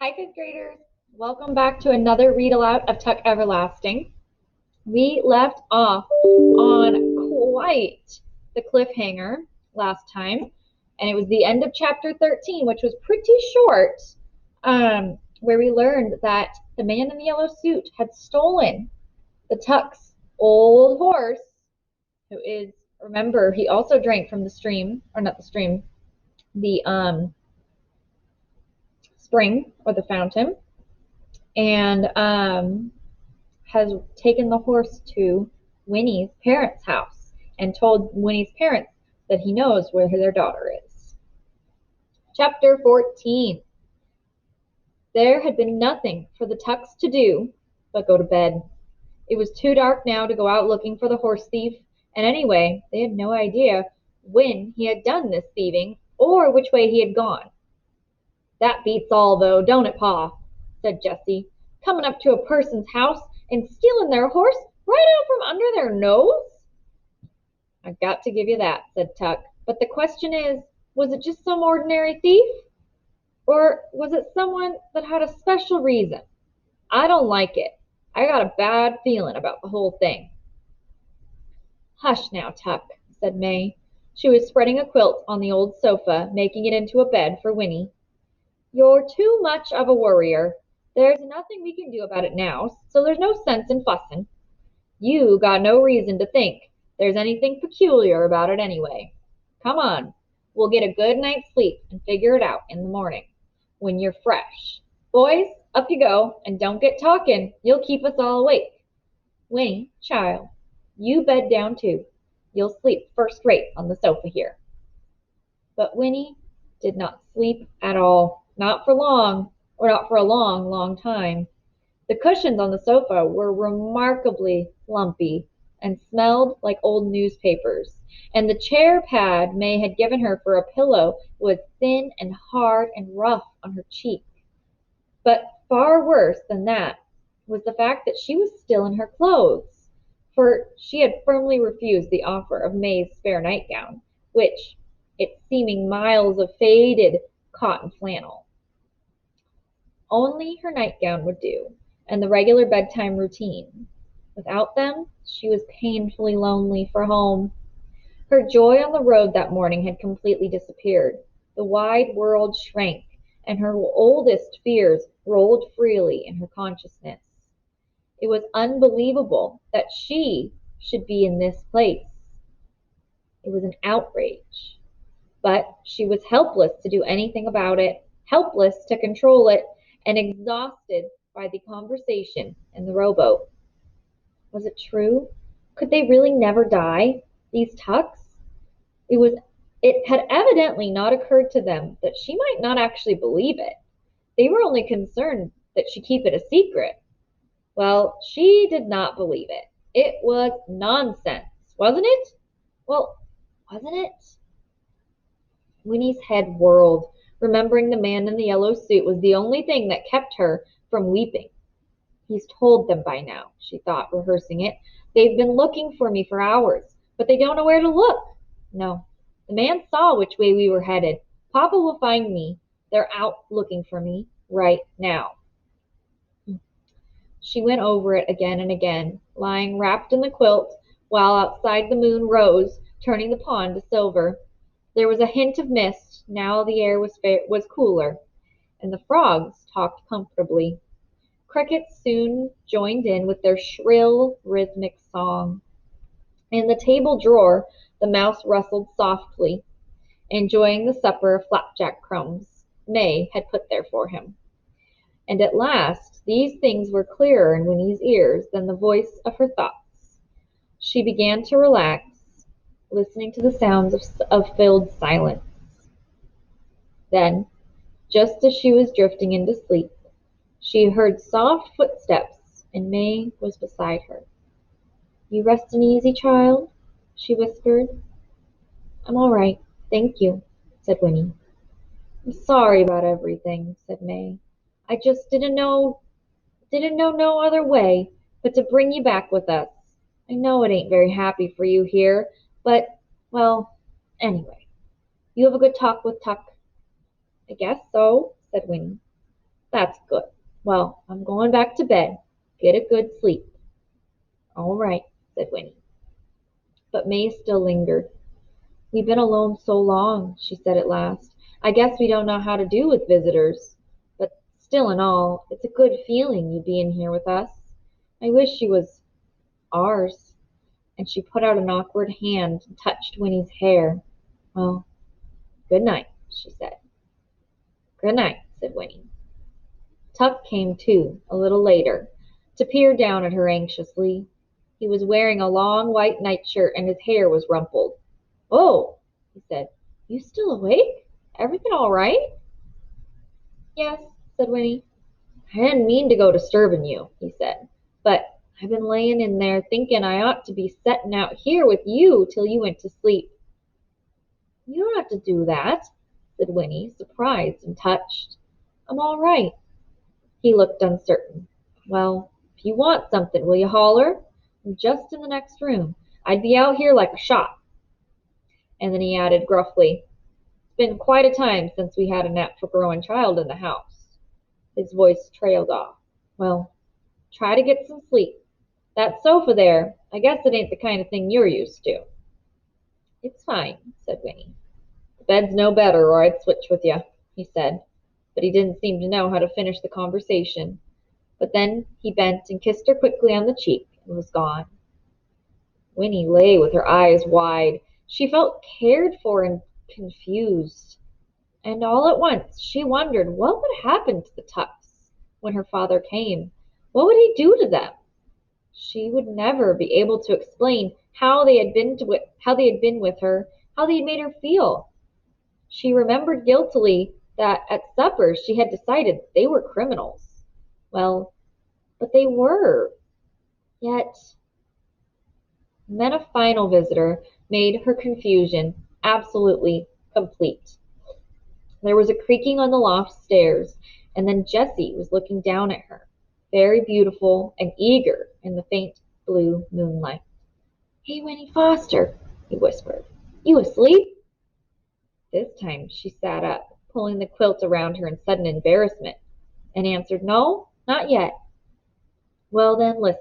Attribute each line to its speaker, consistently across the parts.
Speaker 1: Hi, fifth graders. Welcome back to another read aloud of Tuck Everlasting. We left off on quite the cliffhanger last time, and it was the end of chapter 13, which was pretty short, where we learned that the man in the yellow suit had stolen the Tuck's old horse, who is, remember, he also drank from the stream, or not the stream, the spring or the fountain, and has taken the horse to Winnie's parents' house and told Winnie's parents that he knows where their daughter is. Chapter 14. There had been nothing for the Tucks to do but go to bed. It was too dark now to go out looking for the horse thief, and anyway, they had no idea when he had done this thieving or which way he had gone. "That beats all, though, don't it, Pa?" said Jessie. "Coming up to a person's house and stealing their horse right out from under their nose." "I've got to give you that," said Tuck. "But the question is, was it just some ordinary thief? Or was it someone that had a special reason? I don't like it. I got a bad feeling about the whole thing." "Hush now, Tuck," said May. She was spreading a quilt on the old sofa, making it into a bed for Winnie. "You're too much of a worrier. There's nothing we can do about it now, so there's no sense in fussin'. You got no reason to think there's anything peculiar about it anyway. Come on, we'll get a good night's sleep and figure it out in the morning, when you're fresh. Boys, up you go, and don't get talking. You'll keep us all awake. Winnie, child, you bed down too. You'll sleep first rate on the sofa here." But Winnie did not sleep at all, not for long, or not for a long, long time. The cushions on the sofa were remarkably lumpy and smelled like old newspapers, and the chair pad May had given her for a pillow was thin and hard and rough on her cheek. But far worse than that was the fact that she was still in her clothes, for she had firmly refused the offer of May's spare nightgown, which, its seeming miles of faded cotton flannel. Only her nightgown would do, and the regular bedtime routine. Without them, she was painfully lonely for home. Her joy on the road that morning had completely disappeared. The wide world shrank, and her oldest fears rolled freely in her consciousness. It was unbelievable that she should be in this place. It was an outrage. But she was helpless to do anything about it, helpless to control it, and exhausted by the conversation in the rowboat. Was it true? Could they really never die, these Tucks? It had evidently not occurred to them that she might not actually believe it. They were only concerned that she keep it a secret. Well, she did not believe it. It was nonsense, wasn't it? Well, wasn't it? Winnie's head whirled. Remembering the man in the yellow suit was the only thing that kept her from weeping. "He's told them by now," she thought, rehearsing it. "They've been looking for me for hours, but they don't know where to look. No, the man saw which way we were headed. Papa will find me. They're out looking for me right now." She went over it again and again, lying wrapped in the quilt, while outside the moon rose, turning the pond to silver. There was a hint of mist. Now the air was cooler, and the frogs talked comfortably. Crickets soon joined in with their shrill, rhythmic song. In the table drawer the mouse rustled softly, enjoying the supper of flapjack crumbs May had put there for him. And at last these things were clearer in Winnie's ears than the voice of her thoughts. She began to relax, listening to the sounds of filled silence. Then, just as she was drifting into sleep, she heard soft footsteps, and May was beside her. "You restin' easy, child?" she whispered. "I'm all right, thank you," said Winnie. "I'm sorry about everything," said May. "I just didn't know no other way but to bring you back with us. I know it ain't very happy for you here, but, well, anyway, you have a good talk with Tuck?" "I guess so," said Winnie. That's good. Well, I'm going back to bed. Get a good sleep. All right, said Winnie. But May still lingered. We've been alone so long, she said at last. I guess we don't know how to do with visitors. But still and all, it's a good feeling you being here with us. I wish she was ours. And she put out an awkward hand and touched Winnie's hair. Well, good night, she said. Good night, said Winnie. Tuck came too, a little later, to peer down at her anxiously. He was wearing a long white nightshirt and his hair was rumpled. "Oh," he said, "you still awake? Everything all right?" "Yes," said Winnie. "I didn't mean to go disturbing you," he said, "but I've been layin' in there thinkin' I ought to be settin' out here with you till you went to sleep." "You don't have to do that," said Winnie, surprised and touched. "I'm all right." He looked uncertain. "Well, if you want something, will you holler? I'm just in the next room. I'd be out here like a shot." And then he added gruffly, "It's been quite a time since we had a natural growing child in the house." His voice trailed off. "Well, try to get some sleep. That sofa there, I guess it ain't the kind of thing you're used to." "It's fine," said Winnie. "The bed's no better, or I'd switch with you," he said, but he didn't seem to know how to finish the conversation. But then he bent and kissed her quickly on the cheek and was gone. Winnie lay with her eyes wide. She felt cared for and confused. And all at once she wondered what would happen to the Tucks when her father came. What would he do to them? She would never be able to explain how they had been with her, how they had made her feel. She remembered guiltily that at supper she had decided they were criminals. Well, but they were. Yet, and then a final visitor made her confusion absolutely complete. There was a creaking on the loft stairs, and then Jessie was looking down at her, very beautiful and eager in the faint blue moonlight. "Hey, Winnie Foster," he whispered. "You asleep?" This time she sat up, pulling the quilt around her in sudden embarrassment, and answered, "No, not yet." "Well, then, listen."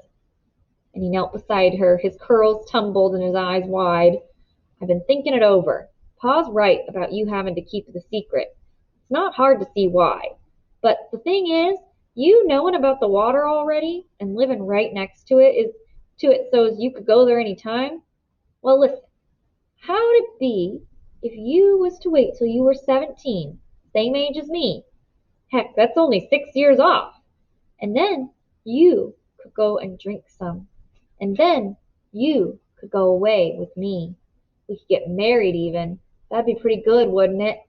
Speaker 1: And he knelt beside her, his curls tumbled and his eyes wide. "I've been thinking it over. Pa's right about you having to keep the secret. It's not hard to see why. But the thing is, you knowing about the water already and living right next to it so's you could go there any time. Well, listen. How'd it be if you was to wait till you were 17, same age as me? Heck, that's only 6 years off. And then you could go and drink some. And then you could go away with me. We could get married even. That'd be pretty good, wouldn't it?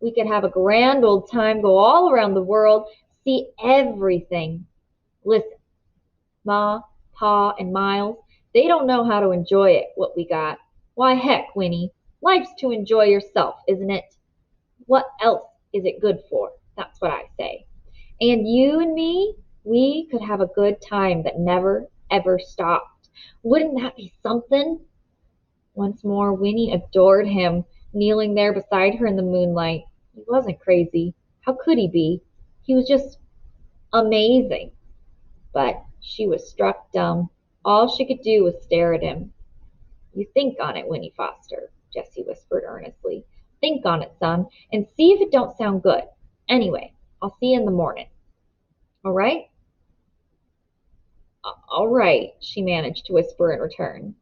Speaker 1: We could have a grand old time, go all around the world, see everything. Listen, Ma, Pa, and Miles, they don't know how to enjoy it, what we got. Why, heck, Winnie, life's to enjoy yourself, isn't it? What else is it good for? That's what I say. And you and me, we could have a good time that never, ever stopped. Wouldn't that be something?" Once more Winnie adored him, kneeling there beside her in the moonlight. He wasn't crazy. How could he be? He was just amazing. But she was struck dumb. All she could do was stare at him. "You think on it, Winnie Foster," Jessie whispered earnestly. "Think on it, son, and see if it don't sound good. Anyway, I'll see you in the morning. All right?" "All right," she managed to whisper in return.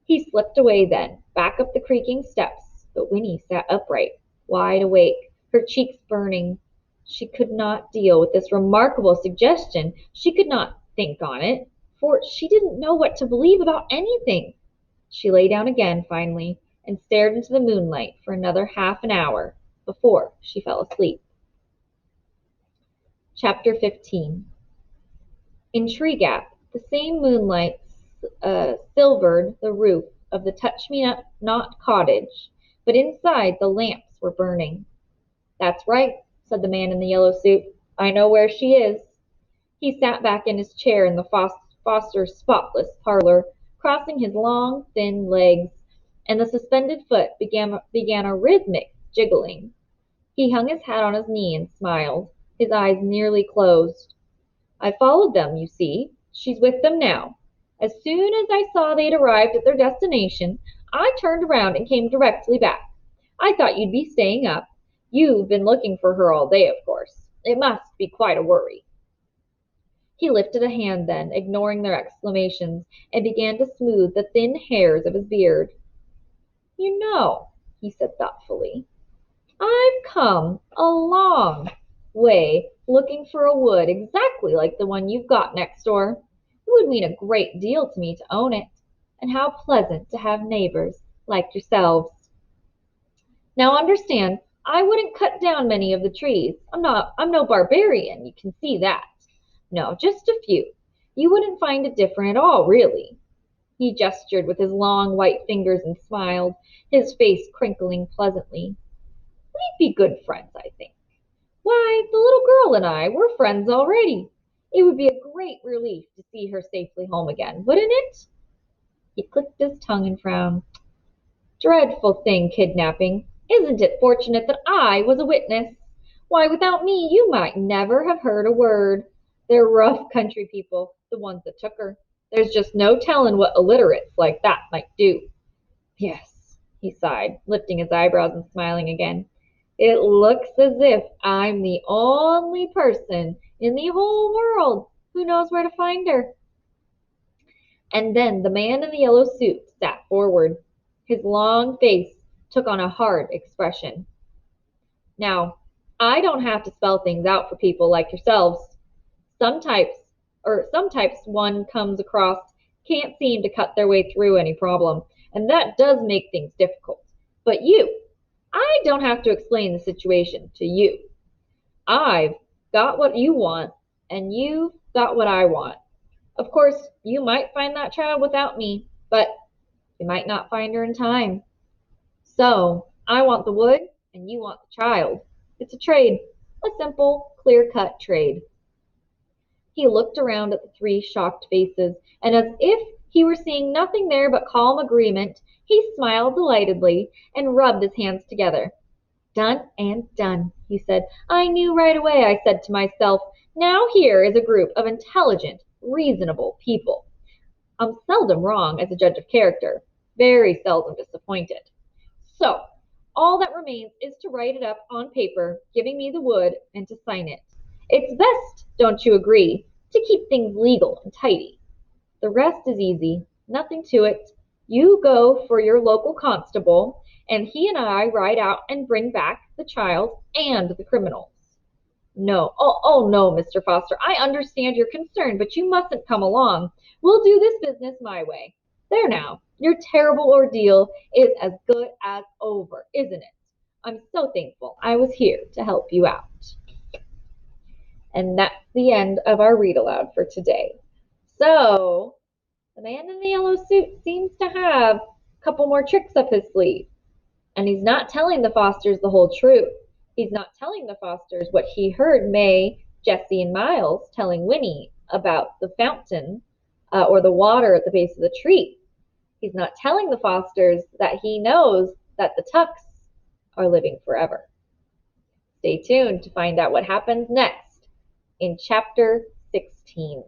Speaker 1: He slipped away then, back up the creaking steps, but Winnie sat upright, wide awake, her cheeks burning. She could not deal with this remarkable suggestion. She could not think on it, for she didn't know what to believe about anything. She lay down again, finally, and stared into the moonlight for another half an hour before she fell asleep. Chapter 15. In Tree Gap, the same moonlight silvered the roof of the Touch-Me-Not cottage, but inside the lamps were burning. "That's right," said the man in the yellow suit. "I know where she is." He sat back in his chair in the Foster's spotless parlor, crossing his long, thin legs, and the suspended foot began a rhythmic jiggling. He hung his hat on his knee and smiled. His eyes nearly closed. I followed them, you see. She's with them now. As soon as I saw they'd arrived at their destination, I turned around and came directly back. I thought you'd be staying up. You've been looking for her all day, of course. It must be quite a worry." He lifted a hand then, ignoring their exclamations, and began to smooth the thin hairs of his beard. "You know," he said thoughtfully, "I've come a long way looking for a wood exactly like the one you've got next door. It would mean a great deal to me to own it, and how pleasant to have neighbors like yourselves. Now understand, I wouldn't cut down many of the trees. I'm no barbarian, you can see that. No, just a few. You wouldn't find it different at all, really." He gestured with his long white fingers and smiled, his face crinkling pleasantly. "We'd be good friends, I think. Why, the little girl and I, we're friends already. It would be a great relief to see her safely home again, wouldn't it?" He clicked his tongue and frowned. "Dreadful thing, kidnapping. Isn't it fortunate that I was a witness? Why, without me you might never have heard a word. They're rough country people, the ones that took her. There's just no telling what illiterates like that might do." "Yes," he sighed, lifting his eyebrows and smiling again. "It looks as if I'm the only person in the whole world who knows where to find her." And then the man in the yellow suit sat forward. His long face took on a hard expression. "Now, I don't have to spell things out for people like yourselves. Some types, some types one comes across can't seem to cut their way through any problem, and that does make things difficult. But you, I don't have to explain the situation to you. I've got what you want, and you've got what I want. Of course, you might find that child without me, but you might not find her in time. So, I want the wood, and you want the child. It's a trade, a simple, clear-cut trade." He looked around at the three shocked faces, and as if he were seeing nothing there but calm agreement, he smiled delightedly and rubbed his hands together. "Done and done," he said. "I knew right away. I said to myself, now here is a group of intelligent, reasonable people. I'm seldom wrong as a judge of character, very seldom disappointed. So, all that remains is to write it up on paper, giving me the wood, and to sign it. It's best, don't you agree, to keep things legal and tidy. The rest is easy, nothing to it. You go for your local constable, and he and I ride out and bring back the child and the criminals. No, oh no, Mr. Foster, I understand your concern, but you mustn't come along. We'll do this business my way. There now, your terrible ordeal is as good as over, isn't it? I'm so thankful I was here to help you out." And that's the end of our read aloud for today. So, the man in the yellow suit seems to have a couple more tricks up his sleeve. And he's not telling the Fosters the whole truth. He's not telling the Fosters what he heard May, Jessie, and Miles telling Winnie about the fountain or the water at the base of the tree. He's not telling the Fosters that he knows that the Tucks are living forever. Stay tuned to find out what happens next in Chapter 16.